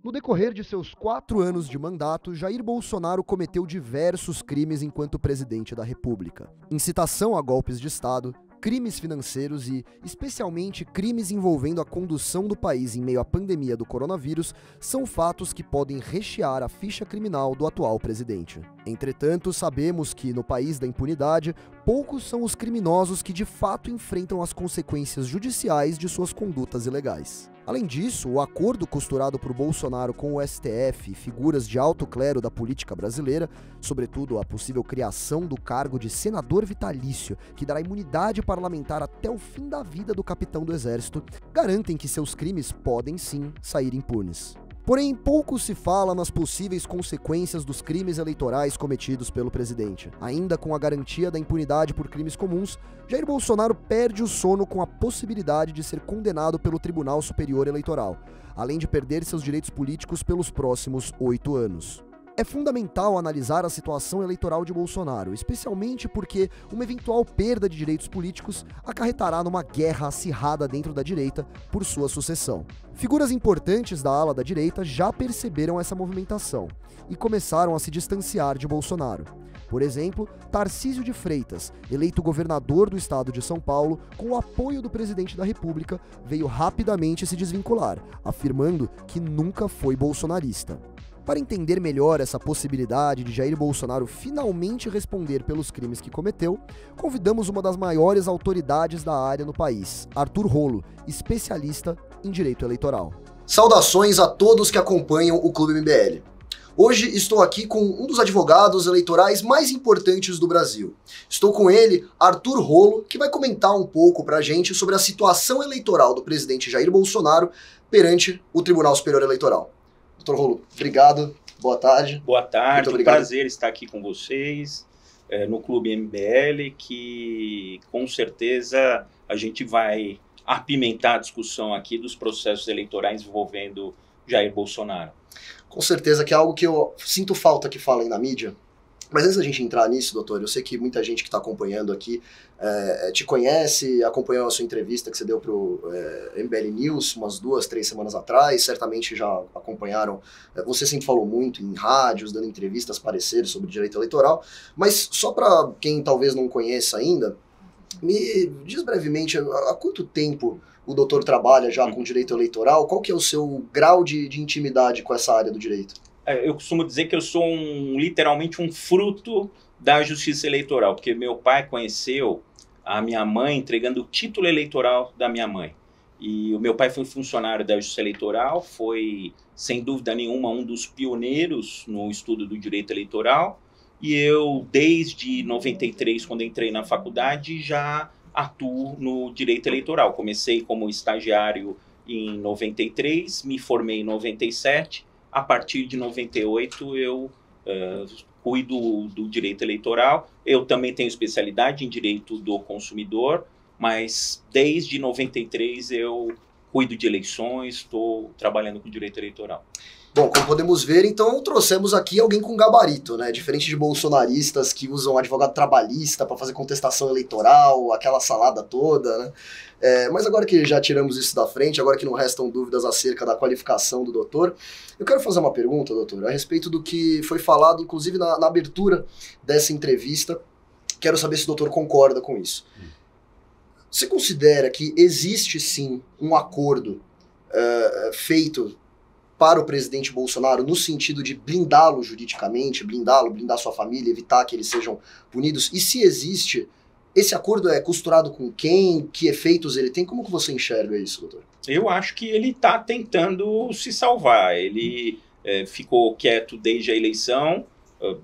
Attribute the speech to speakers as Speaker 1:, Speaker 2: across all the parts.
Speaker 1: No decorrer de seus 4 anos de mandato, Jair Bolsonaro cometeu diversos crimes enquanto presidente da República. Incitação a golpes de Estado, crimes financeiros e, especialmente, crimes envolvendo a condução do país em meio à pandemia do coronavírus são fatos que podem rechear a ficha criminal do atual presidente. Entretanto, sabemos que, no país da impunidade, poucos são os criminosos que de fato enfrentam as consequências judiciais de suas condutas ilegais. Além disso, o acordo costurado por Bolsonaro com o STF e figuras de alto clero da política brasileira, sobretudo a possível criação do cargo de senador vitalício, que dará imunidade parlamentar até o fim da vida do capitão do Exército, garantem que seus crimes podem sim sair impunes. Porém, pouco se fala nas possíveis consequências dos crimes eleitorais cometidos pelo presidente. Ainda com a garantia da impunidade por crimes comuns, Jair Bolsonaro perde o sono com a possibilidade de ser condenado pelo Tribunal Superior Eleitoral, além de perder seus direitos políticos pelos próximos 8 anos. É fundamental analisar a situação eleitoral de Bolsonaro, especialmente porque uma eventual perda de direitos políticos acarretará numa guerra acirrada dentro da direita por sua sucessão. Figuras importantes da ala da direita já perceberam essa movimentação e começaram a se distanciar de Bolsonaro. Por exemplo, Tarcísio de Freitas, eleito governador do estado de São Paulo, com o apoio do presidente da República, veio rapidamente se desvincular, afirmando que nunca foi bolsonarista. Para entender melhor essa possibilidade de Jair Bolsonaro finalmente responder pelos crimes que cometeu, convidamos uma das maiores autoridades da área no país, Arthur Rollo, especialista em direito eleitoral.
Speaker 2: Saudações a todos que acompanham o Clube MBL. Hoje estou aqui com um dos advogados eleitorais mais importantes do Brasil. Estou com ele, Arthur Rollo, que vai comentar um pouco pra gente sobre a situação eleitoral do presidente Jair Bolsonaro perante o Tribunal Superior Eleitoral. Doutor Rollo, obrigado, boa tarde.
Speaker 3: Boa tarde, um prazer estar aqui com vocês no Clube MBL, que com certeza a gente vai apimentar a discussão aqui dos processos eleitorais envolvendo Jair Bolsonaro.
Speaker 2: Com certeza, que é algo que eu sinto falta que falem na mídia. Mas antes da gente entrar nisso, doutor, eu sei que muita gente que está acompanhando aqui te conhece, acompanhou a sua entrevista que você deu para o MBL News umas 2, 3 semanas atrás, certamente já acompanharam. Você sempre falou muito em rádios, dando entrevistas, pareceres sobre direito eleitoral, mas só para quem talvez não conheça ainda, me diz brevemente, há quanto tempo o doutor trabalha já com direito eleitoral? Qual que é o seu grau de intimidade com essa área do direito?
Speaker 3: Eu costumo dizer que eu sou literalmente um fruto da justiça eleitoral, porque meu pai conheceu a minha mãe entregando o título eleitoral da minha mãe. E o meu pai foi funcionário da justiça eleitoral, foi, sem dúvida nenhuma, um dos pioneiros no estudo do direito eleitoral. E eu, desde 93, quando entrei na faculdade, já atuo no direito eleitoral. Comecei como estagiário em 93, me formei em 97. A partir de 98 eu cuido do direito eleitoral. Eu também tenho especialidade em direito do consumidor, mas desde 93 eu cuido de eleições, estou trabalhando com direito eleitoral.
Speaker 2: Bom, como podemos ver, então trouxemos aqui alguém com gabarito, né? Diferente de bolsonaristas que usam advogado trabalhista para fazer contestação eleitoral, aquela salada toda, né? Mas agora que já tiramos isso da frente, agora que não restam dúvidas acerca da qualificação do doutor, eu quero fazer uma pergunta, doutor, a respeito do que foi falado, inclusive na abertura dessa entrevista. Quero saber se o doutor concorda com isso. Você considera que existe sim um acordo feito para o presidente Bolsonaro no sentido de blindá-lo juridicamente, blindar sua família, evitar que eles sejam punidos? E se existe, esse acordo é costurado com quem? Que efeitos ele tem? Como que você enxerga isso, doutor?
Speaker 3: Eu acho que ele está tentando se salvar. Ele ficou quieto desde a eleição,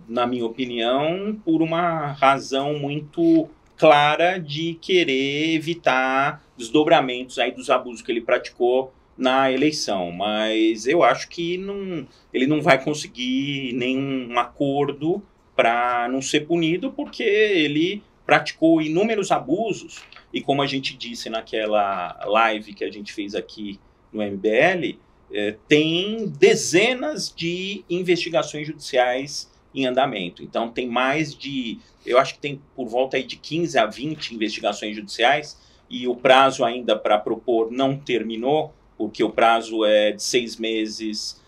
Speaker 3: na minha opinião, por uma razão muito clara de querer evitar desdobramentos aí dos abusos que ele praticou na eleição, mas eu acho que ele não vai conseguir nenhum acordo para não ser punido, porque ele praticou inúmeros abusos, e como a gente disse naquela live que a gente fez aqui no MBL, tem dezenas de investigações judiciais em andamento. Então tem eu acho que tem por volta aí de 15 a 20 investigações judiciais, e o prazo ainda para propor não terminou, porque o prazo é de 6 meses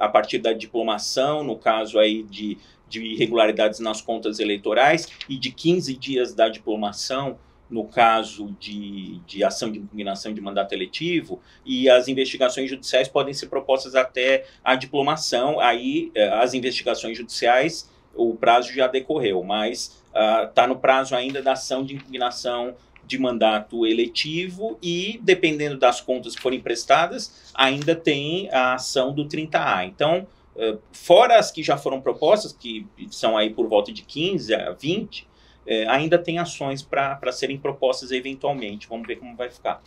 Speaker 3: a partir da diplomação, no caso aí de irregularidades nas contas eleitorais, e de 15 dias da diplomação, no caso de ação de impugnação de mandato eletivo, e as investigações judiciais podem ser propostas até a diplomação. Aí as investigações judiciais, o prazo já decorreu, mas está no prazo ainda da ação de impugnação de mandato eletivo, e dependendo das contas que forem prestadas, ainda tem a ação do 30A. Então, fora as que já foram propostas, que são aí por volta de 15 a 20, ainda tem ações para serem propostas eventualmente. Vamos ver como vai ficar.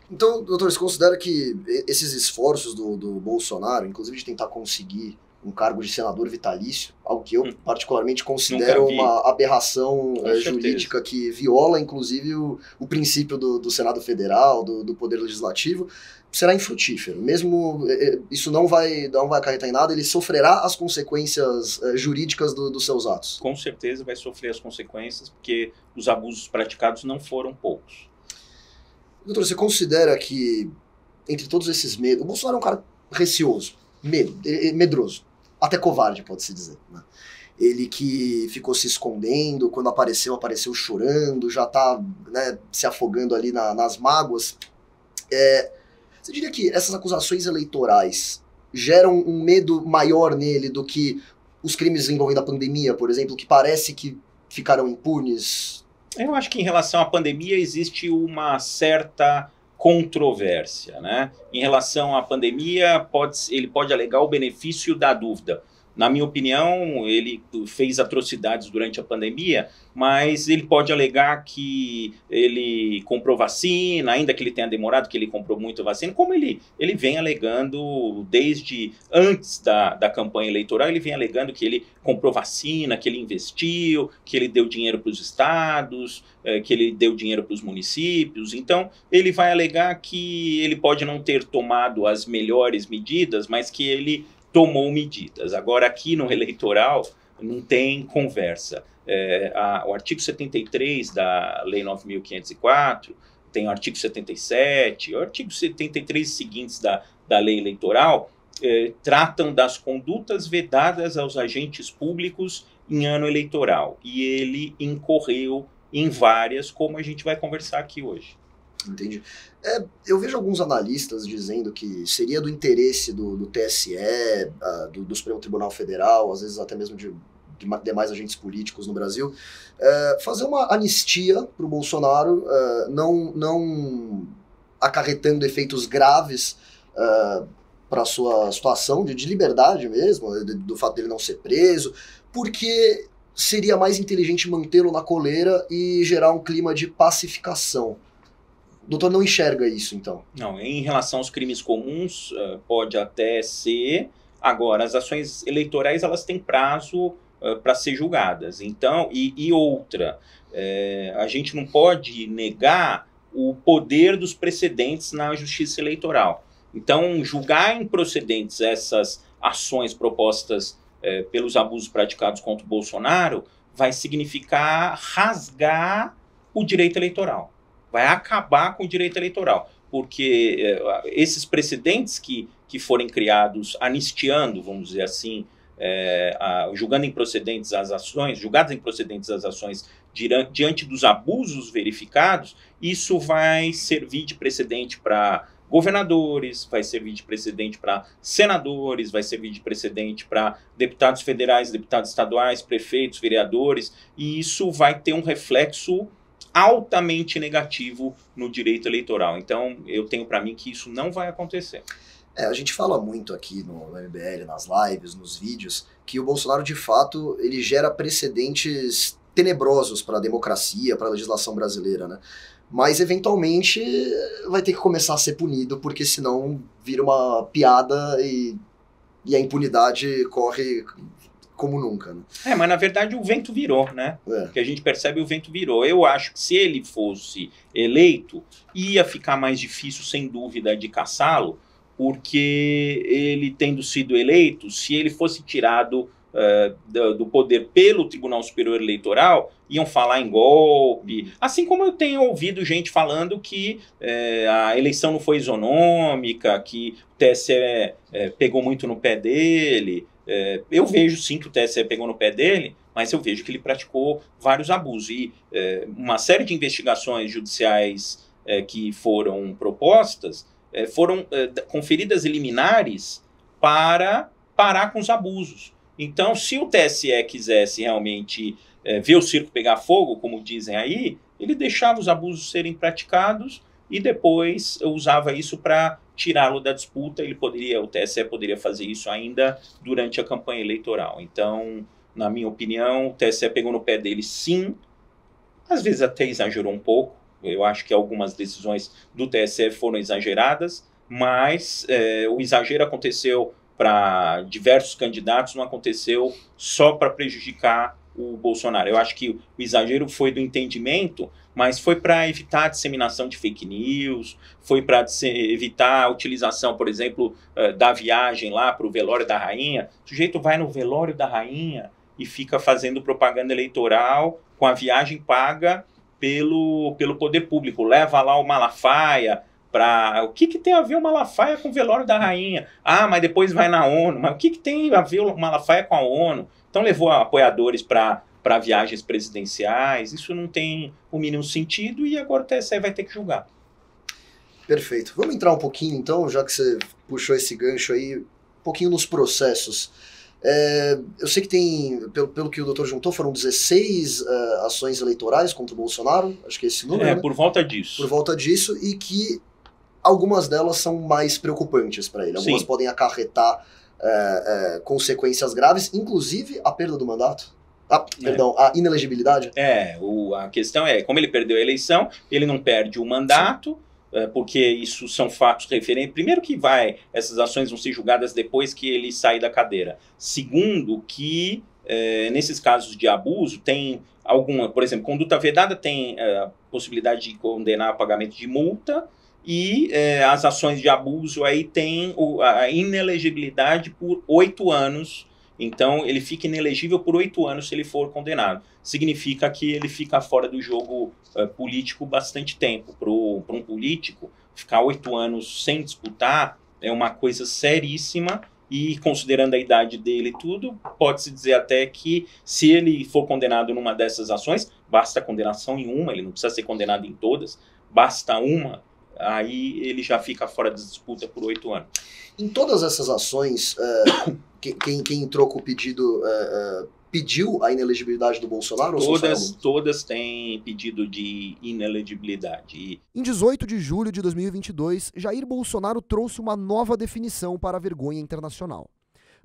Speaker 2: Então, doutor, você considera que esses esforços do Bolsonaro, inclusive de tentar conseguir um cargo de senador vitalício, algo que eu particularmente considero uma aberração jurídica que viola, inclusive, o princípio do Senado Federal, do Poder Legislativo, será infrutífero. Mesmo isso não vai acarretar em nada, ele sofrerá as consequências jurídicas dos seus atos.
Speaker 3: Com certeza vai sofrer as consequências, porque os abusos praticados não foram poucos.
Speaker 2: Doutor, você considera que, entre todos esses medos, o Bolsonaro é um cara receoso, medroso, até covarde, pode-se dizer, né? Ele que ficou se escondendo, quando apareceu chorando, já tá, né, se afogando ali nas mágoas. Você diria que essas acusações eleitorais geram um medo maior nele do que os crimes envolvendo a pandemia, por exemplo, que parece que ficaram impunes?
Speaker 3: Eu acho que em relação à pandemia existe uma certa controvérsia, né? Em relação à pandemia, ele pode alegar o benefício da dúvida. Na minha opinião, ele fez atrocidades durante a pandemia, mas ele pode alegar que ele comprou vacina, ainda que ele tenha demorado, que ele comprou muita vacina, como ele vem alegando desde antes da campanha eleitoral. Ele vem alegando que ele comprou vacina, que ele investiu, que ele deu dinheiro para os estados, que ele deu dinheiro para os municípios. Então, ele vai alegar que ele pode não ter tomado as melhores medidas, mas que ele tomou medidas. Agora, aqui no eleitoral, não tem conversa. O artigo 73 da Lei 9.504, tem o artigo 77, o artigo 73 seguintes da Lei Eleitoral, tratam das condutas vedadas aos agentes públicos em ano eleitoral. E ele incorreu em várias, como a gente vai conversar aqui hoje.
Speaker 2: Entendi. Eu vejo alguns analistas dizendo que seria do interesse do TSE, do Supremo Tribunal Federal, às vezes até mesmo de demais agentes políticos no Brasil, fazer uma anistia para o Bolsonaro, não acarretando efeitos graves para a sua situação de liberdade mesmo, do fato dele não ser preso, porque seria mais inteligente mantê-lo na coleira e gerar um clima de pacificação. O doutor não enxerga isso, então?
Speaker 3: Não, em relação aos crimes comuns, pode até ser. Agora, as ações eleitorais, elas têm prazo para ser julgadas. Então, e outra, a gente não pode negar o poder dos precedentes na justiça eleitoral. Então, julgar improcedentes essas ações propostas pelos abusos praticados contra o Bolsonaro vai significar rasgar o direito eleitoral. Vai acabar com o direito eleitoral, porque esses precedentes que forem criados anistiando, vamos dizer assim, julgadas improcedentes as ações diante dos abusos verificados, isso vai servir de precedente para governadores, vai servir de precedente para senadores, vai servir de precedente para deputados federais, deputados estaduais, prefeitos, vereadores, e isso vai ter um reflexo altamente negativo no direito eleitoral. Então, eu tenho para mim que isso não vai acontecer.
Speaker 2: A gente fala muito aqui no MBL, nas lives, nos vídeos, que o Bolsonaro, de fato, ele gera precedentes tenebrosos para a democracia, para a legislação brasileira, né? Mas, eventualmente, vai ter que começar a ser punido, porque senão vira uma piada e a impunidade corre como nunca, né?
Speaker 3: Mas na verdade o vento virou, né? Que a gente percebe, o vento virou. Eu acho que se ele fosse eleito, ia ficar mais difícil, sem dúvida, de caçá-lo, porque ele tendo sido eleito, se ele fosse tirado do poder pelo Tribunal Superior Eleitoral, iam falar em golpe, assim como eu tenho ouvido gente falando que a eleição não foi isonômica, que o TSE pegou muito no pé dele. Eu vejo sim que o TSE pegou no pé dele, mas eu vejo que ele praticou vários abusos. E uma série de investigações judiciais que foram propostas foram conferidas liminares para parar com os abusos. Então, se o TSE quisesse realmente ver o circo pegar fogo, como dizem aí, ele deixava os abusos serem praticados e depois usava isso para tirá-lo da disputa. O TSE poderia fazer isso ainda durante a campanha eleitoral. Então, na minha opinião, o TSE pegou no pé dele sim, às vezes até exagerou um pouco. Eu acho que algumas decisões do TSE foram exageradas, mas o exagero aconteceu para diversos candidatos, não aconteceu só para prejudicar o Bolsonaro. Eu acho que o exagero foi do entendimento, mas foi para evitar a disseminação de fake news, foi para evitar a utilização, por exemplo, da viagem lá para o velório da rainha. O sujeito vai no velório da rainha e fica fazendo propaganda eleitoral com a viagem paga pelo poder público. Leva lá o Malafaia. O que tem a ver o Malafaia com o velório da rainha? Ah, mas depois vai na ONU. Mas o que tem a ver o Malafaia com a ONU? Então levou apoiadores para viagens presidenciais. Isso não tem o mínimo sentido e agora o TSE vai ter que julgar.
Speaker 2: Perfeito. Vamos entrar um pouquinho então, já que você puxou esse gancho aí, um pouquinho nos processos. Eu sei que tem, pelo que o doutor juntou, foram 16 ações eleitorais contra o Bolsonaro, acho que é esse número, né?
Speaker 3: Por volta disso.
Speaker 2: Por volta disso, e que algumas delas são mais preocupantes para ele. Algumas podem acarretar consequências graves, inclusive a perda do mandato. Perdão, a inelegibilidade.
Speaker 3: A questão é, como ele perdeu a eleição, ele não perde o mandato, porque isso são fatos referentes. Primeiro que essas ações vão ser julgadas depois que ele sair da cadeira. Segundo que, nesses casos de abuso, tem alguma, por exemplo, conduta vedada tem a possibilidade de condenar a pagamento de multa, e as ações de abuso aí tem a inelegibilidade por 8 anos. Então, ele fica inelegível por 8 anos se ele for condenado. Significa que ele fica fora do jogo político bastante tempo. Para um político, ficar 8 anos sem disputar é uma coisa seríssima e, considerando a idade dele e tudo, pode-se dizer até que, se ele for condenado numa dessas ações, basta a condenação em uma, ele não precisa ser condenado em todas, basta uma, aí ele já fica fora da disputa por 8 anos.
Speaker 2: Em todas essas ações, quem entrou com o pedido pediu a inelegibilidade do Bolsonaro?
Speaker 3: Todas têm pedido de inelegibilidade.
Speaker 1: Em 18 de julho de 2022, Jair Bolsonaro trouxe uma nova definição para a vergonha internacional.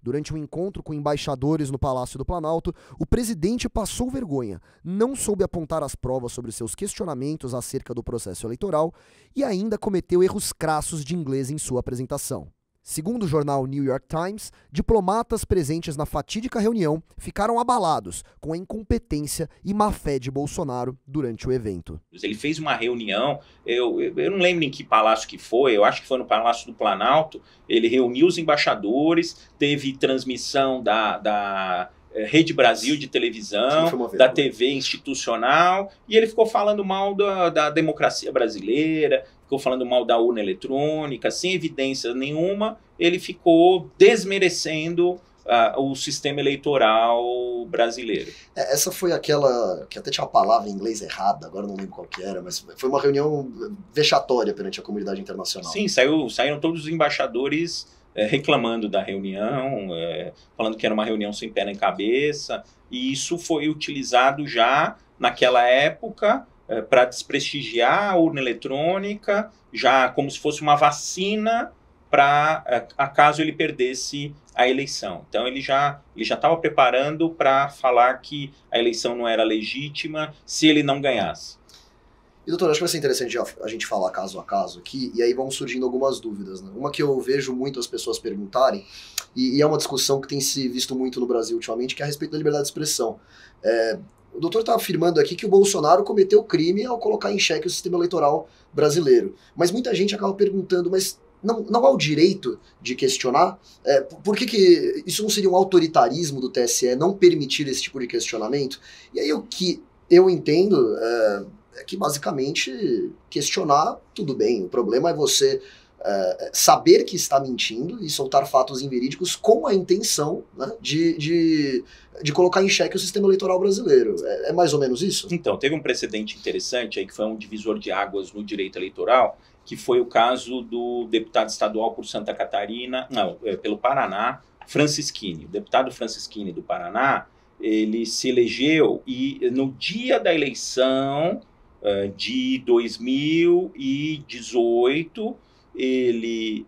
Speaker 1: Durante um encontro com embaixadores no Palácio do Planalto, o presidente passou vergonha, não soube apontar as provas sobre seus questionamentos acerca do processo eleitoral e ainda cometeu erros crassos de inglês em sua apresentação. Segundo o jornal New York Times, diplomatas presentes na fatídica reunião ficaram abalados com a incompetência e má-fé de Bolsonaro durante o evento.
Speaker 3: Ele fez uma reunião, eu não lembro em que palácio que foi, eu acho que foi no Palácio do Planalto. Ele reuniu os embaixadores, teve transmissão da Rede Brasil de televisão, da TV institucional, e ele ficou falando mal da democracia brasileira, ficou falando mal da urna eletrônica, sem evidência nenhuma. Ele ficou desmerecendo o sistema eleitoral brasileiro.
Speaker 2: Essa foi aquela, que até tinha uma palavra em inglês errada, agora não lembro qual que era, mas foi uma reunião vexatória perante a comunidade internacional.
Speaker 3: Sim, saíram todos os embaixadores reclamando da reunião, falando que era uma reunião sem pé nem cabeça, e isso foi utilizado já naquela época para desprestigiar a urna eletrônica, já como se fosse uma vacina para acaso ele perdesse a eleição. Então ele já estava preparando para falar que a eleição não era legítima se ele não ganhasse.
Speaker 2: E, doutor, acho que vai ser interessante a gente falar caso a caso aqui, e aí vão surgindo algumas dúvidas, né? Uma que eu vejo muito as pessoas perguntarem, e é uma discussão que tem se visto muito no Brasil ultimamente, que é a respeito da liberdade de expressão. O doutor está afirmando aqui que o Bolsonaro cometeu crime ao colocar em xeque o sistema eleitoral brasileiro. Mas muita gente acaba perguntando, mas não há o direito de questionar? Por que isso não seria um autoritarismo do TSE não permitir esse tipo de questionamento? E aí o que eu entendo é que basicamente questionar, tudo bem, o problema é você saber que está mentindo e soltar fatos inverídicos com a intenção, né, de colocar em xeque o sistema eleitoral brasileiro. É mais ou menos isso?
Speaker 3: Então, teve um precedente interessante aí que foi um divisor de águas no direito eleitoral, que foi o caso do deputado estadual por Santa Catarina, pelo Paraná, Francisquini. O deputado Francisquini do Paraná, ele se elegeu e no dia da eleição de 2018, ele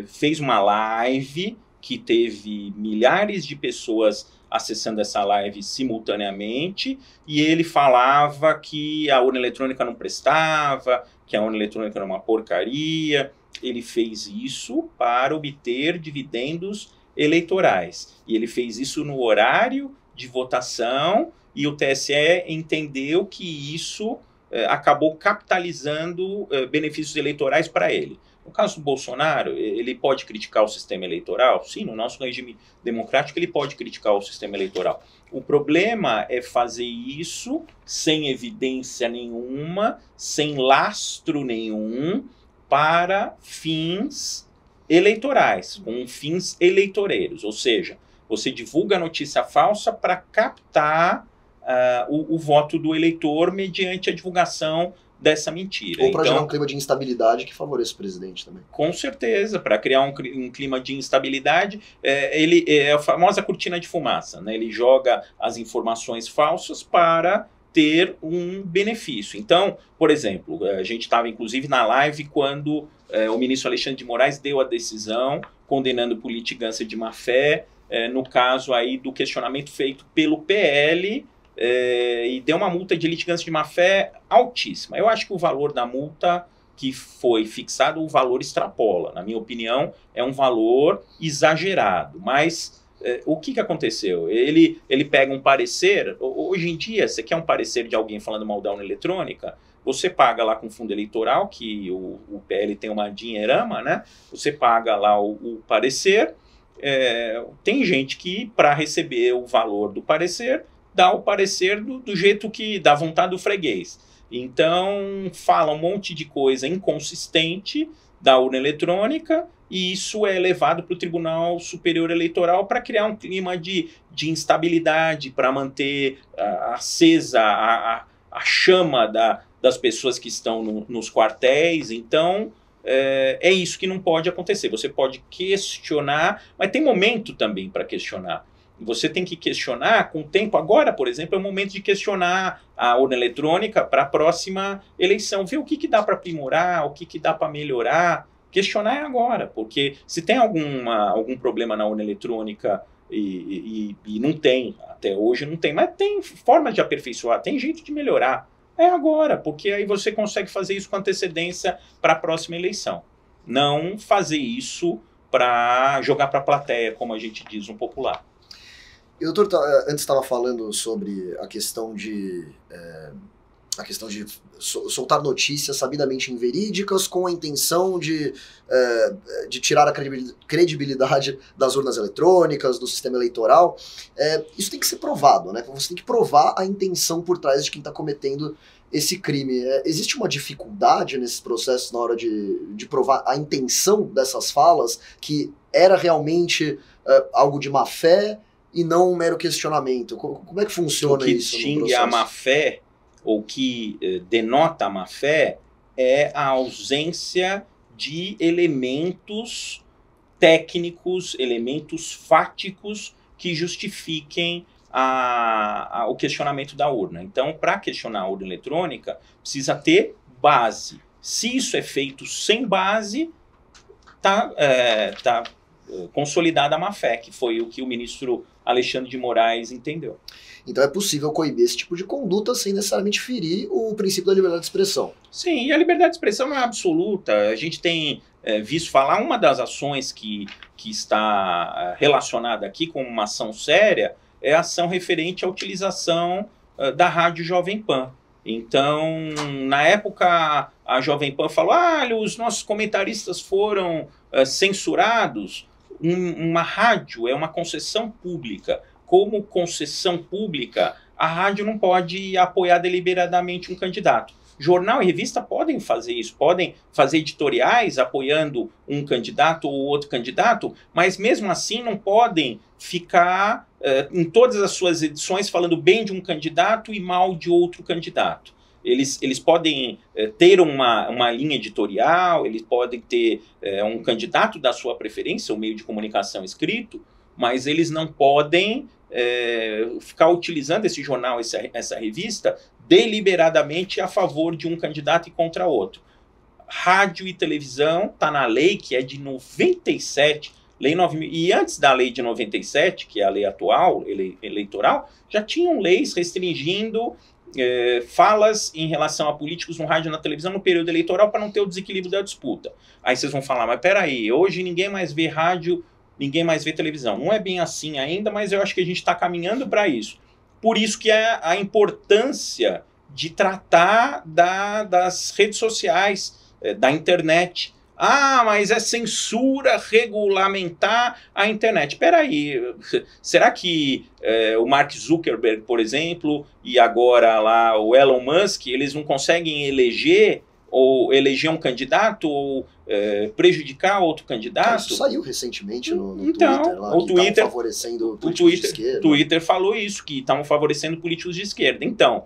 Speaker 3: fez uma live que teve milhares de pessoas acessando essa live simultaneamente, e ele falava que a urna eletrônica não prestava, que a urna eletrônica era uma porcaria. Ele fez isso para obter dividendos eleitorais. E ele fez isso no horário de votação, e o TSE entendeu que isso acabou capitalizando benefícios eleitorais para ele. No caso do Bolsonaro, ele pode criticar o sistema eleitoral? Sim, no nosso regime democrático ele pode criticar o sistema eleitoral. O problema é fazer isso sem evidência nenhuma, sem lastro nenhum, para fins eleitorais, com fins eleitoreiros. Ou seja, você divulga a notícia falsa para captar o voto do eleitor mediante a divulgação dessa mentira.
Speaker 2: Ou para gerar um clima de instabilidade que favoreça o presidente também.
Speaker 3: Com certeza, para criar um clima de instabilidade, ele é a famosa cortina de fumaça, né? Ele joga as informações falsas para ter um benefício. Então, por exemplo, a gente estava inclusive na live quando o ministro Alexandre de Moraes deu a decisão condenando por litigância de má-fé, no caso aí do questionamento feito pelo PL, e deu uma multa de litigância de má-fé altíssima. Eu acho que o valor da multa que foi fixado, o valor extrapola. Na minha opinião, é um valor exagerado. Mas o que aconteceu? Ele pega um parecer. Hoje em dia, você quer um parecer de alguém falando mal da urna eletrônica? Você paga lá com fundo eleitoral, que o PL tem uma dinheirama, né? Você paga lá o parecer. Tem gente que, para receber o valor do parecer, dá o parecer do jeito que dá vontade do freguês. Então, fala um monte de coisa inconsistente da urna eletrônica, e isso é levado para o Tribunal Superior Eleitoral para criar um clima de instabilidade, para manter acesa a chama das pessoas que estão nos quartéis. Então, é isso que não pode acontecer. Você pode questionar, mas tem momento também para questionar. Você tem que questionar com o tempo. Agora, por exemplo, é o momento de questionar a urna eletrônica para a próxima eleição. Ver o que dá para aprimorar, o que dá para melhorar. Questionar é agora, porque se tem algum problema na urna eletrônica e não tem, até hoje não tem, mas tem forma de aperfeiçoar, tem jeito de melhorar. É agora, porque aí você consegue fazer isso com antecedência para a próxima eleição. Não fazer isso para jogar para a plateia, como a gente diz no popular.
Speaker 2: E o doutor antes estava falando sobre a questão de soltar notícias sabidamente inverídicas com a intenção de tirar a credibilidade das urnas eletrônicas, do sistema eleitoral. Isso tem que ser provado, né? Você tem que provar a intenção por trás de quem está cometendo esse crime. Existe uma dificuldade nesses processos na hora de provar a intenção dessas falas, que era realmente algo de má fé e não um mero questionamento? Como é que funciona isso?
Speaker 3: O que distingue a má-fé, ou que denota a má-fé, é a ausência de elementos técnicos, elementos fáticos que justifiquem o questionamento da urna. Então, para questionar a urna eletrônica, precisa ter base. Se isso é feito sem base, está consolidada a má-fé, que foi o que o ministro Alexandre de Moraes entendeu.
Speaker 2: Então é possível coibir esse tipo de conduta sem necessariamente ferir o princípio da liberdade de expressão.
Speaker 3: Sim, e a liberdade de expressão não é absoluta. A gente tem visto falar, uma das ações que está relacionada aqui com uma ação séria é a ação referente à utilização da Rádio Jovem Pan. Então, na época, a Jovem Pan falou, os nossos comentaristas foram censurados. Uma rádio é uma concessão pública. Como concessão pública, a rádio não pode apoiar deliberadamente um candidato. Jornal e revista podem fazer isso, podem fazer editoriais apoiando um candidato ou outro candidato, mas mesmo assim não podem ficar em todas as suas edições falando bem de um candidato e mal de outro candidato. Eles podem ter uma linha editorial, eles podem ter um candidato da sua preferência, um meio de comunicação escrito, mas eles não podem ficar utilizando esse jornal, essa revista, deliberadamente a favor de um candidato e contra outro. Rádio e televisão está na lei, que é de 97, lei 9.000, e antes da lei de 97, que é a lei atual, eleitoral, já tinham leis restringindo falas em relação a políticos no rádio e na televisão no período eleitoral para não ter o desequilíbrio da disputa. Aí vocês vão falar, mas peraí, hoje ninguém mais vê rádio, ninguém mais vê televisão. Não é bem assim ainda, mas eu acho que a gente está caminhando para isso. Por isso que é a importância de tratar das redes sociais, da internet. Mas é censura regulamentar a internet. Espera aí, será que o Mark Zuckerberg, por exemplo, e agora lá o Elon Musk, eles não conseguem eleger um candidato ou prejudicar outro candidato?
Speaker 2: Isso saiu recentemente no
Speaker 3: então,
Speaker 2: Twitter, lá,
Speaker 3: o Twitter
Speaker 2: favorecendo políticos de esquerda.
Speaker 3: O Twitter falou isso, que estavam favorecendo políticos de esquerda. Então,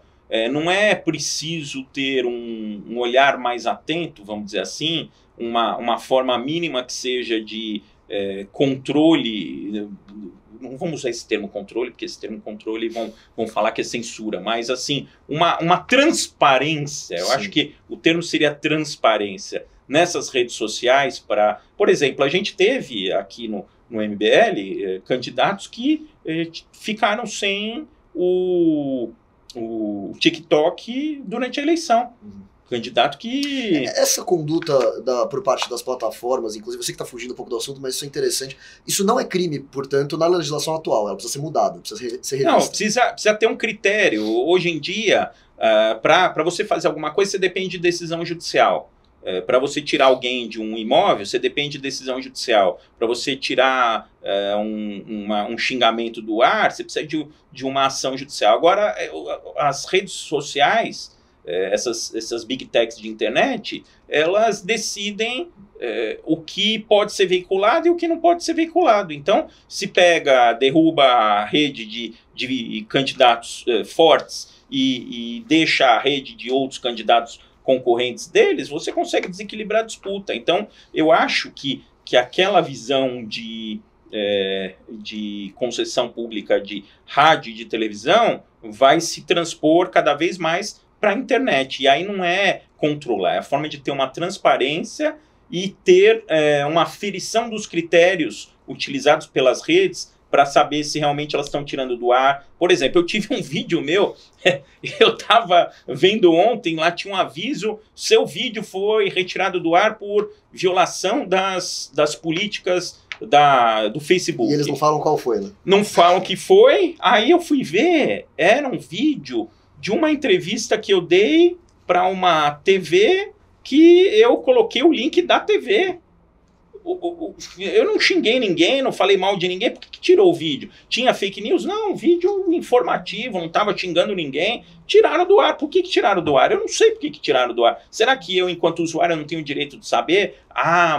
Speaker 3: não é preciso ter um olhar mais atento, vamos dizer assim, uma forma mínima que seja de controle. Não vamos usar esse termo controle, porque esse termo controle vão falar que é censura, mas assim, uma transparência, eu acho que o termo seria transparência nessas redes sociais para, por exemplo, a gente teve aqui no MBL candidatos que ficaram sem o TikTok durante a eleição. Candidato que...
Speaker 2: Essa conduta por parte das plataformas, inclusive você que está fugindo um pouco do assunto, mas isso é interessante, isso não é crime, portanto, na legislação atual, ela precisa ser mudada, precisa ser revista.
Speaker 3: Não, precisa ter um critério. Hoje em dia, para você fazer alguma coisa, você depende de decisão judicial. Para você tirar alguém de um imóvel, você depende de decisão judicial. Para você tirar um xingamento do ar, você precisa de uma ação judicial. Agora, as redes sociais... essas big techs de internet, elas decidem o que pode ser veiculado e o que não pode ser veiculado. Então, se derruba a rede de candidatos fortes e deixa a rede de outros candidatos concorrentes deles, você consegue desequilibrar a disputa. Então, eu acho que aquela visão de concessão pública de rádio e de televisão vai se transpor cada vez mais para a internet. E aí não é controlar, é a forma de ter uma transparência e ter uma aferição dos critérios utilizados pelas redes para saber se realmente elas estão tirando do ar. Por exemplo, eu tive um vídeo meu, eu estava vendo ontem, lá tinha um aviso, seu vídeo foi retirado do ar por violação das políticas do Facebook.
Speaker 2: E eles não falam qual foi, né?
Speaker 3: Não falam que foi, aí eu fui ver, era um vídeo de uma entrevista que eu dei para uma TV que eu coloquei o link da TV. Eu não xinguei ninguém, não falei mal de ninguém. Por que tirou o vídeo? Tinha fake news? Não, vídeo informativo, não estava xingando ninguém. Tiraram do ar. Por que tiraram do ar? Eu não sei por que tiraram do ar. Será que eu, enquanto usuário, não tenho o direito de saber?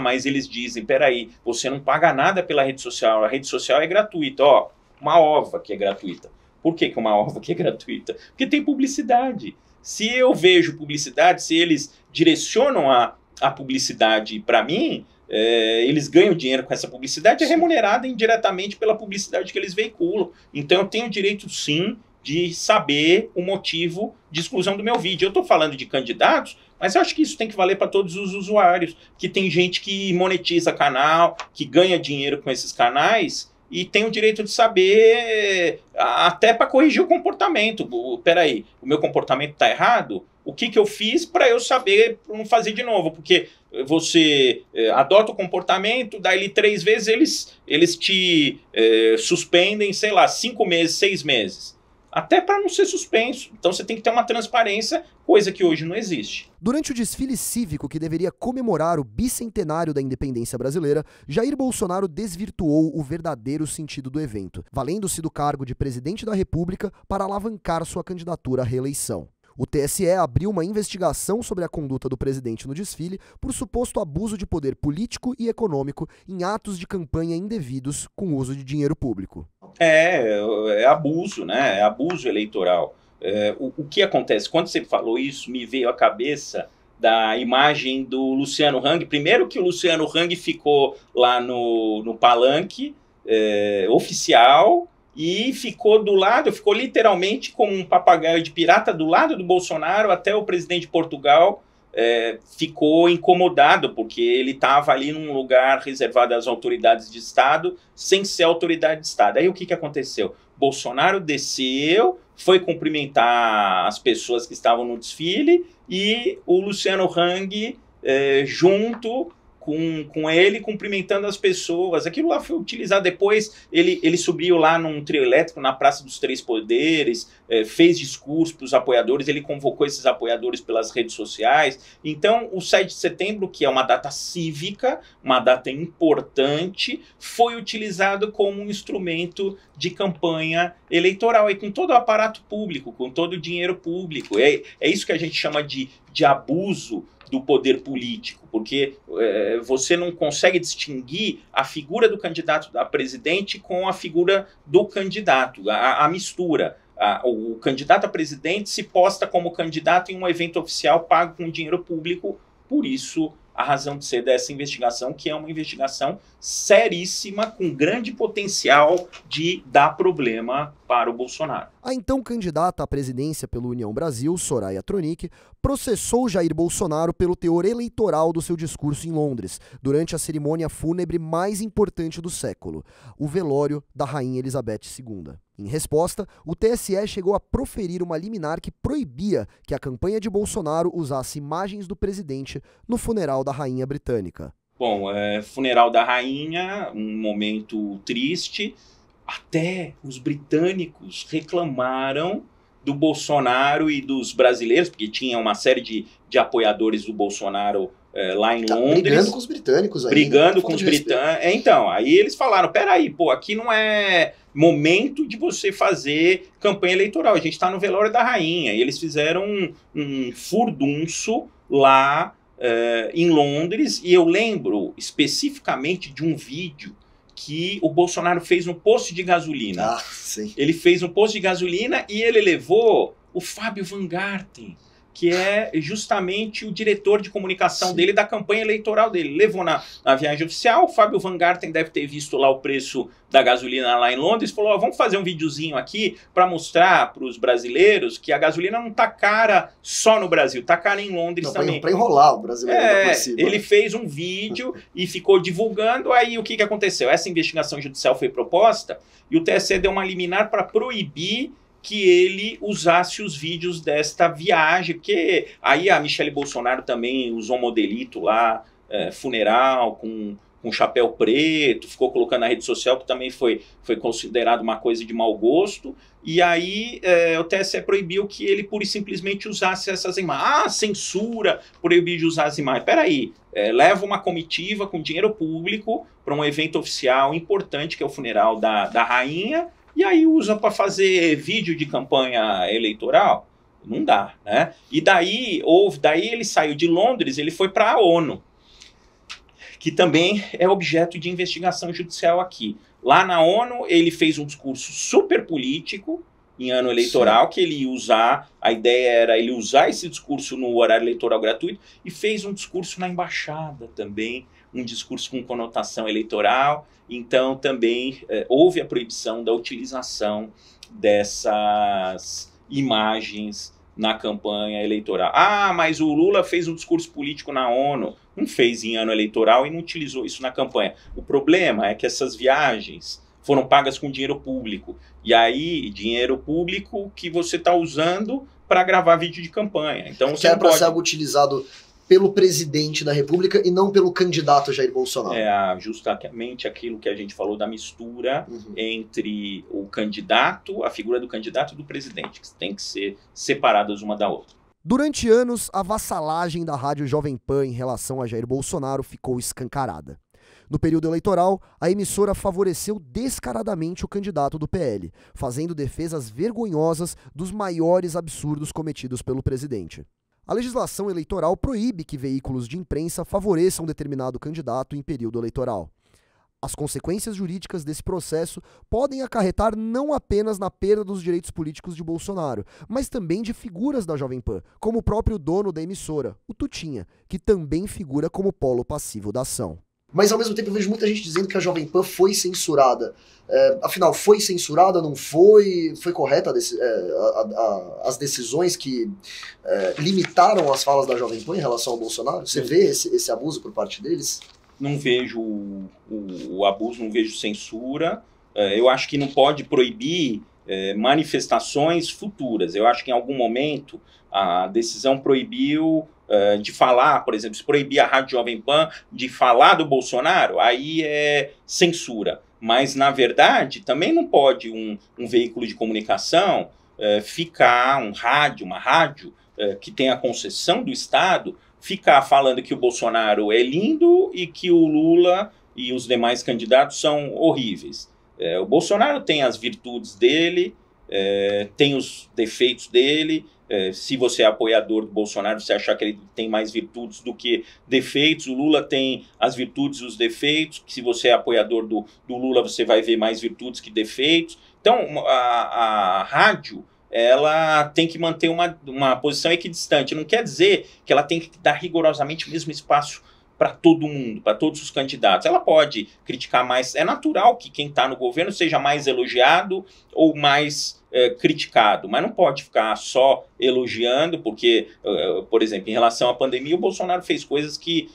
Speaker 3: Mas eles dizem, peraí, você não paga nada pela rede social, a rede social é gratuita. Ó, uma ova que é gratuita. Por que uma ova que é gratuita? Porque tem publicidade. Se eu vejo publicidade, se eles direcionam a publicidade para mim, eles ganham dinheiro com essa publicidade, é remunerada indiretamente pela publicidade que eles veiculam. Então eu tenho o direito, sim, de saber o motivo de exclusão do meu vídeo. Eu estou falando de candidatos, mas eu acho que isso tem que valer para todos os usuários, que tem gente que monetiza canal, que ganha dinheiro com esses canais, e tem o direito de saber, até para corrigir o comportamento. Peraí, o meu comportamento está errado? O que eu fiz para eu saber não fazer de novo? Porque você adota o comportamento, daí 3 vezes eles te suspendem, sei lá, 5 meses, 6 meses. até para não ser suspenso. Então você tem que ter uma transparência, coisa que hoje não existe.
Speaker 1: Durante o desfile cívico que deveria comemorar o bicentenário da independência brasileira, Jair Bolsonaro desvirtuou o verdadeiro sentido do evento, valendo-se do cargo de presidente da República para alavancar sua candidatura à reeleição. O TSE abriu uma investigação sobre a conduta do presidente no desfile por suposto abuso de poder político e econômico em atos de campanha indevidos com uso de dinheiro público.
Speaker 3: É abuso, né? É abuso eleitoral. O que acontece? Quando você falou isso, me veio à cabeça da imagem do Luciano Hang. Primeiro que o Luciano Hang ficou lá no palanque oficial, e ficou literalmente como um papagaio de pirata do lado do Bolsonaro, até o presidente de Portugal ficou incomodado, porque ele estava ali num lugar reservado às autoridades de Estado, sem ser autoridade de Estado. Aí o que aconteceu? Bolsonaro desceu, foi cumprimentar as pessoas que estavam no desfile, e o Luciano Hang junto com ele, cumprimentando as pessoas. Aquilo lá foi utilizado depois, ele subiu lá num trio elétrico na Praça dos Três Poderes, fez discurso para os apoiadores, ele convocou esses apoiadores pelas redes sociais. Então, o 7 de setembro, que é uma data cívica, uma data importante, foi utilizado como um instrumento de campanha eleitoral, e com todo o aparato público, com todo o dinheiro público. É isso que a gente chama de abuso do poder político, porque você não consegue distinguir a figura do candidato a presidente com a figura do candidato, a mistura. O candidato a presidente se posta como candidato em um evento oficial pago com dinheiro público, por isso a razão de ser dessa investigação, que é uma investigação seríssima, com grande potencial de dar problema para o Bolsonaro.
Speaker 1: A então candidata à presidência pelo União Brasil, Soraya Tronic, processou Jair Bolsonaro pelo teor eleitoral do seu discurso em Londres, durante a cerimônia fúnebre mais importante do século, o velório da Rainha Elizabeth II. Em resposta, o TSE chegou a proferir uma liminar que proibia que a campanha de Bolsonaro usasse imagens do presidente no funeral da rainha britânica.
Speaker 3: Bom, funeral da rainha, um momento triste. Até os britânicos reclamaram do Bolsonaro e dos brasileiros, porque tinha uma série de apoiadores do Bolsonaro lá em Londres.
Speaker 2: Brigando com os britânicos aí.
Speaker 3: Brigando com os britânicos. Então, aí eles falaram, peraí, aqui não é momento de você fazer campanha eleitoral, a gente está no velório da rainha. E eles fizeram um furdunço lá em Londres, e eu lembro especificamente de um vídeo que o Bolsonaro fez no posto de gasolina.
Speaker 2: Ah, sim.
Speaker 3: Ele fez um posto de gasolina e ele levou o Fábio Van Garten, que é justamente o diretor de comunicação dele, da campanha eleitoral dele. Levou na viagem oficial, o Fábio Van Garten deve ter visto lá o preço da gasolina lá em Londres, falou, vamos fazer um videozinho aqui para mostrar para os brasileiros que a gasolina não tá cara só no Brasil, tá cara em Londres também.
Speaker 2: Para enrolar o brasileiro por cima.
Speaker 3: Ele fez um vídeo e ficou divulgando. Aí o que aconteceu? Essa investigação judicial foi proposta e o TSE deu uma liminar para proibir que ele usasse os vídeos desta viagem, porque aí a Michelle Bolsonaro também usou um modelito lá, funeral, com chapéu preto, ficou colocando na rede social, que também foi considerado uma coisa de mau gosto, e aí o TSE proibiu que ele pura e simplesmente usasse essas imagens. Censura, proibiu de usar as imagens. Peraí, leva uma comitiva com dinheiro público para um evento oficial importante, que é o funeral da rainha, e aí usa para fazer vídeo de campanha eleitoral? Não dá, né? E daí ele saiu de Londres, ele foi para a ONU, que também é objeto de investigação judicial aqui. Lá na ONU, ele fez um discurso super político em ano eleitoral, sim, que ele ia usar, a ideia era ele usar esse discurso no horário eleitoral gratuito, e fez um discurso na embaixada também, um discurso com conotação eleitoral. Então também houve a proibição da utilização dessas imagens na campanha eleitoral. Mas o Lula fez um discurso político na ONU, não fez em ano eleitoral e não utilizou isso na campanha. O problema é que essas viagens foram pagas com dinheiro público, e aí dinheiro público que você está usando para gravar vídeo de campanha. Então,
Speaker 2: que era para ser algo utilizado pelo presidente da República e não pelo candidato Jair Bolsonaro.
Speaker 3: É justamente aquilo que a gente falou da mistura entre o candidato, a figura do candidato e do presidente, que tem que ser separadas uma da outra.
Speaker 1: Durante anos, a vassalagem da Rádio Jovem Pan em relação a Jair Bolsonaro ficou escancarada. No período eleitoral, a emissora favoreceu descaradamente o candidato do PL, fazendo defesas vergonhosas dos maiores absurdos cometidos pelo presidente. A legislação eleitoral proíbe que veículos de imprensa favoreçam determinado candidato em período eleitoral. As consequências jurídicas desse processo podem acarretar não apenas na perda dos direitos políticos de Bolsonaro, mas também de figuras da Jovem Pan, como o próprio dono da emissora, o Tutinha, que também figura como polo passivo da ação.
Speaker 2: Mas ao mesmo tempo eu vejo muita gente dizendo que a Jovem Pan foi censurada. Afinal, foi censurada, não foi? Foi correta as decisões que limitaram as falas da Jovem Pan em relação ao Bolsonaro? Você vê esse abuso por parte deles?
Speaker 3: Não vejo o abuso, não vejo censura. Eu acho que não pode proibir manifestações futuras. Eu acho que em algum momento a decisão proibiu de falar, por exemplo, se proibir a Rádio Jovem Pan de falar do Bolsonaro, aí é censura. Mas, na verdade, também não pode um veículo de comunicação ficar, uma rádio que tem a concessão do Estado, ficar falando que o Bolsonaro é lindo e que o Lula e os demais candidatos são horríveis. O Bolsonaro tem as virtudes dele, tem os defeitos dele. Se você é apoiador do Bolsonaro, você achar que ele tem mais virtudes do que defeitos. O Lula tem as virtudes e os defeitos. Se você é apoiador do Lula, você vai ver mais virtudes que defeitos. Então, a rádio, ela tem que manter uma posição equidistante. Não quer dizer que ela tem que dar rigorosamente o mesmo espaço para todo mundo, para todos os candidatos. Ela pode criticar mais. É natural que quem está no governo seja mais elogiado ou mais criticado, mas não pode ficar só elogiando, porque, por exemplo, em relação à pandemia, o Bolsonaro fez coisas que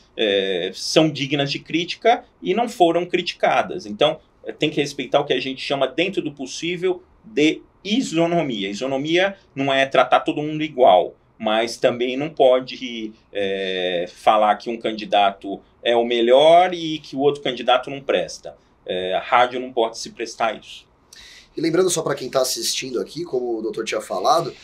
Speaker 3: são dignas de crítica e não foram criticadas. Então, tem que respeitar o que a gente chama, dentro do possível, de isonomia. Isonomia não é tratar todo mundo igual, mas também não pode falar que um candidato é o melhor e que o outro candidato não presta. A rádio não pode se prestar a isso.
Speaker 2: E lembrando só para quem está assistindo aqui, como o doutor tinha falado,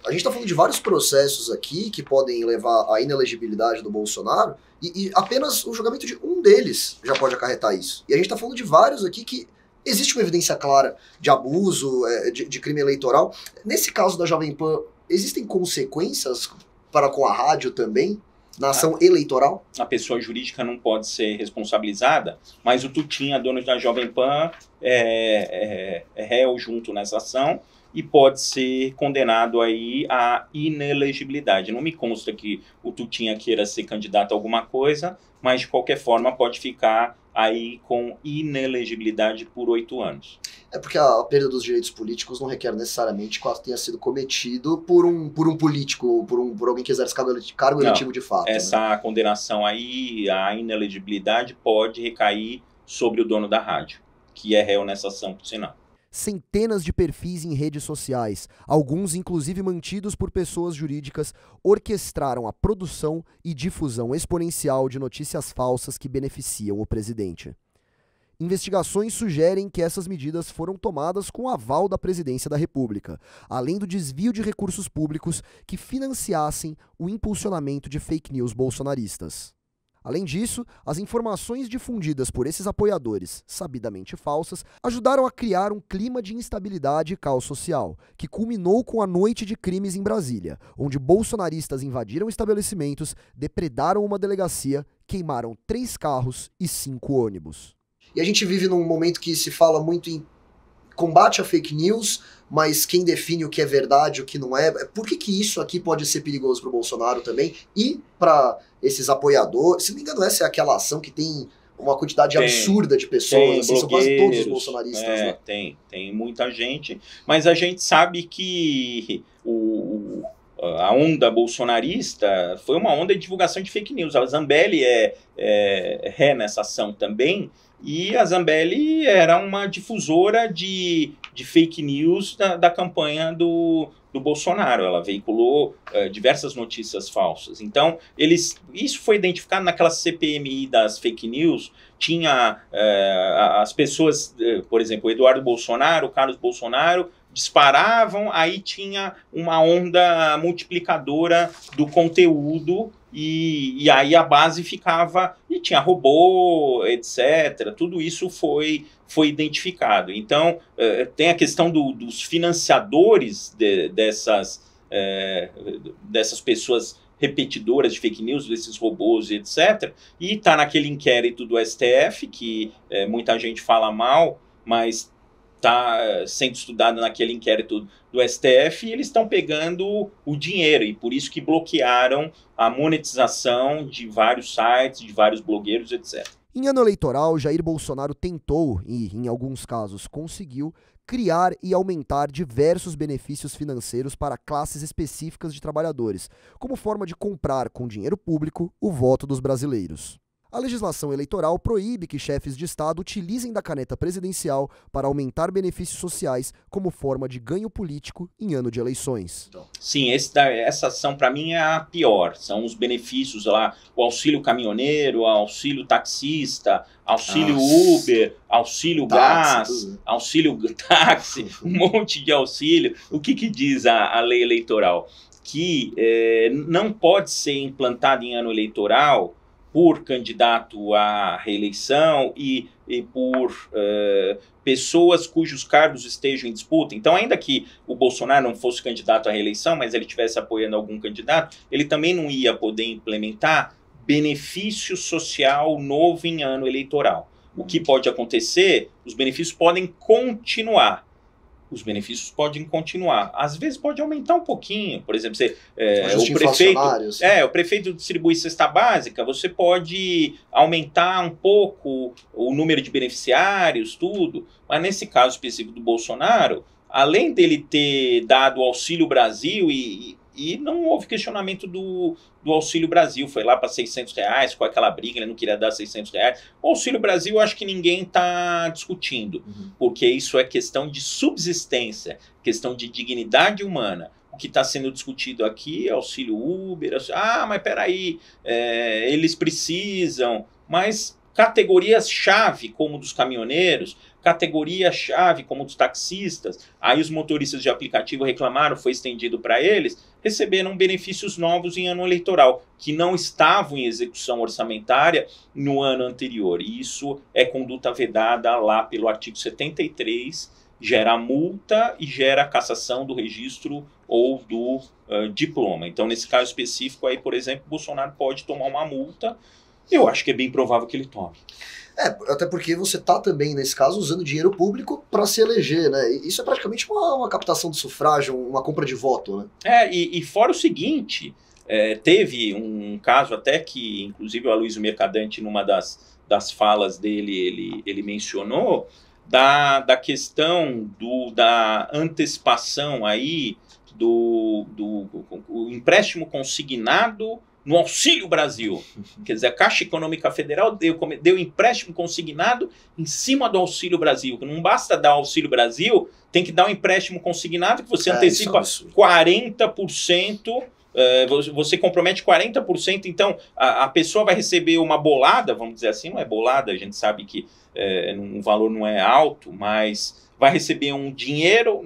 Speaker 2: a gente está falando de vários processos aqui que podem levar à inelegibilidade do Bolsonaro e apenas o julgamento de um deles já pode acarretar isso. E a gente está falando de vários aqui que existe uma evidência clara de abuso, de crime eleitoral. Nesse caso da Jovem Pan, existem consequências para com a rádio também, na ação eleitoral?
Speaker 3: A pessoa jurídica não pode ser responsabilizada, mas o Tutinha, dono da Jovem Pan, é réu junto nessa ação e pode ser condenado aí à inelegibilidade. Não me consta que o Tutinha queira ser candidato a alguma coisa, mas de qualquer forma pode ficar aí com inelegibilidade por 8 anos.
Speaker 2: É porque a perda dos direitos políticos não requer necessariamente que ela tenha sido cometido por um político, por alguém que exerce cargo eletivo de fato.
Speaker 3: Essa condenação aí, a inelegibilidade, pode recair sobre o dono da rádio, que é réu nessa ação, por sinal.
Speaker 1: Centenas de perfis em redes sociais, alguns inclusive mantidos por pessoas jurídicas, orquestraram a produção e difusão exponencial de notícias falsas que beneficiam o presidente. Investigações sugerem que essas medidas foram tomadas com aval da Presidência da República, além do desvio de recursos públicos que financiassem o impulsionamento de fake news bolsonaristas. Além disso, as informações difundidas por esses apoiadores, sabidamente falsas, ajudaram a criar um clima de instabilidade e caos social, que culminou com a noite de crimes em Brasília, onde bolsonaristas invadiram estabelecimentos, depredaram uma delegacia, queimaram 3 carros e 5 ônibus.
Speaker 2: E a gente vive num momento que se fala muito em combate a fake news, mas quem define o que é verdade e o que não é. Por que isso aqui pode ser perigoso para o Bolsonaro também e para esses apoiadores? Se não me engano, essa é aquela ação que tem uma quantidade absurda de pessoas, assim, são quase todos os bolsonaristas. Né?
Speaker 3: Tem muita gente, mas a gente sabe que a onda bolsonarista foi uma onda de divulgação de fake news. A Zambelli é nessa ação também. E a Zambelli era uma difusora de de fake news da campanha do Bolsonaro. Ela veiculou diversas notícias falsas. Então, isso foi identificado naquela CPMI das fake news. Tinha as pessoas, por exemplo, o Eduardo Bolsonaro, o Carlos Bolsonaro, disparavam, aí tinha uma onda multiplicadora do conteúdo e aí a base ficava, e tinha robô, etc. Tudo isso foi identificado. Então, tem a questão dos financiadores dessas pessoas repetidoras de fake news, desses robôs, etc. E está naquele inquérito do STF, que muita gente fala mal, mas está sendo estudado naquele inquérito do STF, e eles estão pegando o dinheiro, e por isso que bloquearam a monetização de vários sites, de vários blogueiros, etc.
Speaker 1: Em ano eleitoral, Jair Bolsonaro tentou, e em alguns casos conseguiu, criar e aumentar diversos benefícios financeiros para classes específicas de trabalhadores, como forma de comprar com dinheiro público o voto dos brasileiros. A legislação eleitoral proíbe que chefes de Estado utilizem da caneta presidencial para aumentar benefícios sociais como forma de ganho político em ano de eleições.
Speaker 3: Sim, essa ação para mim é a pior. São os benefícios lá, o auxílio caminhoneiro, o auxílio taxista, auxílio Uber, auxílio gás, auxílio táxi, um monte de auxílio. O que diz a lei eleitoral? Que não pode ser implantado em ano eleitoral por candidato à reeleição e por pessoas cujos cargos estejam em disputa. Então, ainda que o Bolsonaro não fosse candidato à reeleição, mas ele estivesse apoiando algum candidato, ele também não ia poder implementar benefício social novo em ano eleitoral. O que pode acontecer, os benefícios podem continuar. Os benefícios podem continuar. Às vezes pode aumentar um pouquinho. Por exemplo, o prefeito distribui cesta básica, você pode aumentar um pouco o número de beneficiários, tudo. Mas nesse caso específico do Bolsonaro, além dele ter dado o Auxílio Brasil e não houve questionamento do Auxílio Brasil, foi lá para R$600, com aquela briga, ele não queria dar R$600. O Auxílio Brasil, eu acho que ninguém está discutindo, porque isso é questão de subsistência, questão de dignidade humana. O que está sendo discutido aqui é auxílio Uber, mas peraí, eles precisam, mas categorias-chave, como dos caminhoneiros, categoria-chave, como dos taxistas, aí os motoristas de aplicativo reclamaram, foi estendido para eles, receberam benefícios novos em ano eleitoral, que não estavam em execução orçamentária no ano anterior. E isso é conduta vedada lá pelo artigo 73, gera multa e gera cassação do registro ou do diploma. Então, nesse caso específico, aí, por exemplo, Bolsonaro pode tomar uma multa. Eu acho que é bem provável que ele tome.
Speaker 2: Até porque você está também, nesse caso, usando dinheiro público para se eleger, né? Isso é praticamente uma captação de sufrágio, uma compra de voto, né?
Speaker 3: E fora o seguinte, teve um caso até que, inclusive, o Aloysio Mercadante, numa das falas dele, ele mencionou, da questão da antecipação aí do empréstimo consignado no Auxílio Brasil. Quer dizer, a Caixa Econômica Federal deu empréstimo consignado em cima do Auxílio Brasil. Não basta dar o Auxílio Brasil, tem que dar um empréstimo consignado que você antecipa 40%, você compromete 40%, então a pessoa vai receber uma bolada, vamos dizer assim, não é bolada, a gente sabe que o valor não é alto, mas vai receber um dinheiro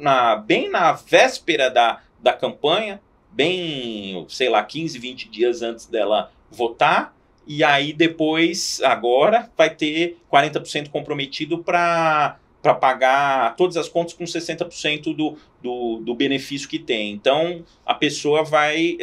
Speaker 3: bem na véspera da campanha, bem, sei lá, 15, 20 dias antes dela votar, e aí depois, agora, vai ter 40% comprometido para pagar todas as contas com 60% do benefício que tem. Então, a pessoa vai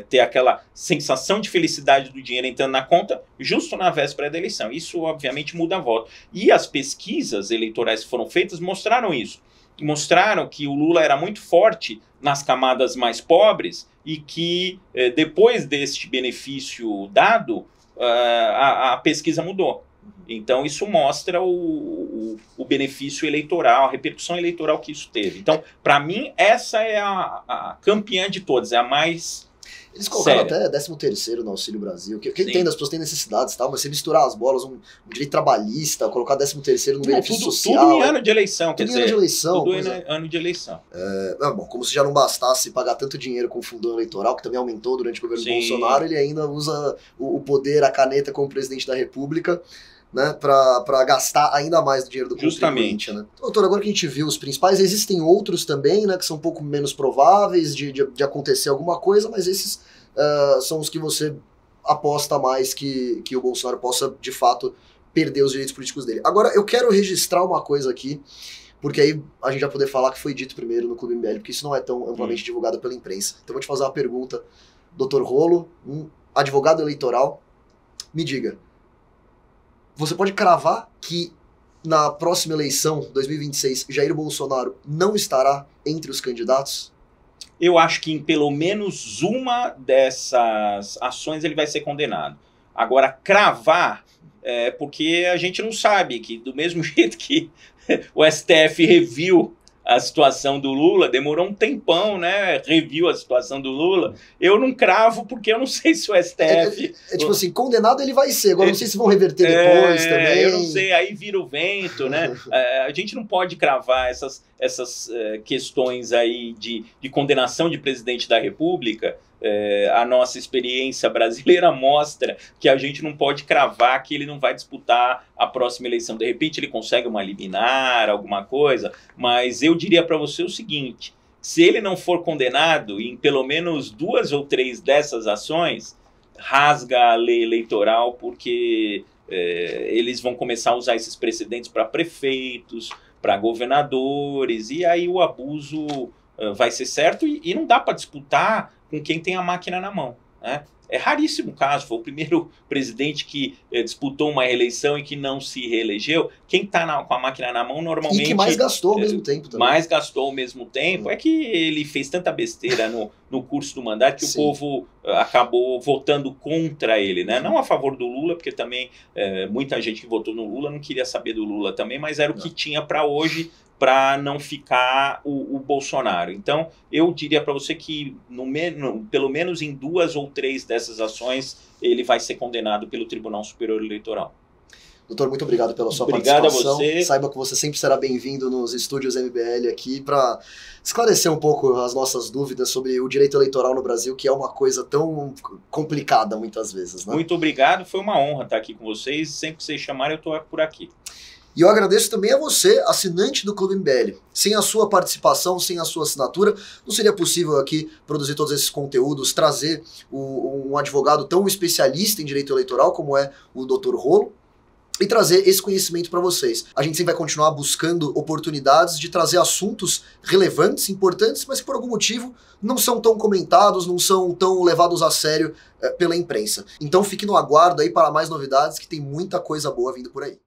Speaker 3: ter aquela sensação de felicidade do dinheiro entrando na conta justo na véspera da eleição. Isso, obviamente, muda a voto. E as pesquisas eleitorais que foram feitas mostraram isso. Mostraram que o Lula era muito forte nas camadas mais pobres e que depois deste benefício dado, a pesquisa mudou. Então isso mostra o benefício eleitoral, a repercussão eleitoral que isso teve. Então, para mim, essa é a campeã de todas, é a mais
Speaker 2: Eles colocaram
Speaker 3: séria.
Speaker 2: até 13º no Auxílio Brasil, que eu
Speaker 3: Sim.
Speaker 2: entendo, as pessoas têm necessidades e tal, mas você misturar as bolas, um direito trabalhista, colocar 13º no benefício social...
Speaker 3: Tudo em ano de eleição, quer
Speaker 2: tudo em
Speaker 3: dizer,
Speaker 2: ano de eleição.
Speaker 3: tudo em ano de eleição.
Speaker 2: Bom, como se já não bastasse pagar tanto dinheiro com o fundão eleitoral, que também aumentou durante o governo
Speaker 3: Sim.
Speaker 2: Bolsonaro, ele ainda usa o poder, a caneta como presidente da República, né, para gastar ainda mais do dinheiro do contribuinte, né? Doutor, agora que a gente viu os principais, existem outros também, né, que são um pouco menos prováveis de acontecer alguma coisa, mas esses são os que você aposta mais que o Bolsonaro possa, de fato, perder os direitos políticos dele. Agora, eu quero registrar uma coisa aqui, porque aí a gente vai poder falar que foi dito primeiro no Clube MBL, porque isso não é tão amplamente divulgado pela imprensa. Então, eu vou te fazer uma pergunta, Dr. Rolo, um advogado eleitoral, me diga, você pode cravar que na próxima eleição, 2026, Jair Bolsonaro não estará entre os candidatos?
Speaker 3: Eu acho que em pelo menos uma dessas ações ele vai ser condenado. Agora, cravar, porque a gente não sabe que do mesmo jeito que o STF reviu a situação do Lula, demorou um tempão, né? Reviu a situação do Lula. Eu não cravo porque eu não sei se o STF...
Speaker 2: tipo assim, condenado ele vai ser, agora não sei se vão reverter depois também.
Speaker 3: Eu não sei, aí vira o vento, né? A gente não pode cravar essas questões aí de condenação de presidente da República. A nossa experiência brasileira mostra que a gente não pode cravar que ele não vai disputar a próxima eleição. De repente ele consegue uma liminar, alguma coisa, mas eu diria para você o seguinte, se ele não for condenado em pelo menos 2 ou 3 dessas ações, rasga a lei eleitoral, porque eles vão começar a usar esses precedentes para prefeitos, para governadores, e aí o abuso vai ser certo, e não dá para disputar com quem tem a máquina na mão, né? É raríssimo o caso, foi o primeiro presidente que disputou uma reeleição e que não se reelegeu. Quem está com a máquina na mão normalmente...
Speaker 2: E que mais gastou ao mesmo tempo também.
Speaker 3: Mais gastou ao mesmo tempo. É que ele fez tanta besteira no curso do mandato que
Speaker 2: Sim.
Speaker 3: o povo acabou votando contra ele, né? Não a favor do Lula, porque também muita gente que votou no Lula não queria saber do Lula também, mas era o que tinha para hoje, para não ficar o Bolsonaro. Então, eu diria para você que pelo menos em 2 ou 3 dessas ações ele vai ser condenado pelo Tribunal Superior Eleitoral.
Speaker 2: Doutor, muito obrigado pela sua
Speaker 3: Obrigado
Speaker 2: participação.
Speaker 3: a você.
Speaker 2: Saiba que você sempre será bem-vindo nos estúdios MBL aqui para esclarecer um pouco as nossas dúvidas sobre o direito eleitoral no Brasil, que é uma coisa tão complicada muitas vezes, né?
Speaker 3: Muito obrigado, foi uma honra estar aqui com vocês. Sempre que vocês chamarem, eu estou por aqui.
Speaker 2: E eu agradeço também a você, assinante do Clube MBL. Sem a sua participação, sem a sua assinatura, não seria possível aqui produzir todos esses conteúdos, trazer um advogado tão especialista em direito eleitoral como é o Dr. Rolo, e trazer esse conhecimento para vocês. A gente sempre vai continuar buscando oportunidades de trazer assuntos relevantes, importantes, mas que por algum motivo não são tão comentados, não são tão levados a sério pela imprensa. Então fique no aguardo aí para mais novidades, que tem muita coisa boa vindo por aí.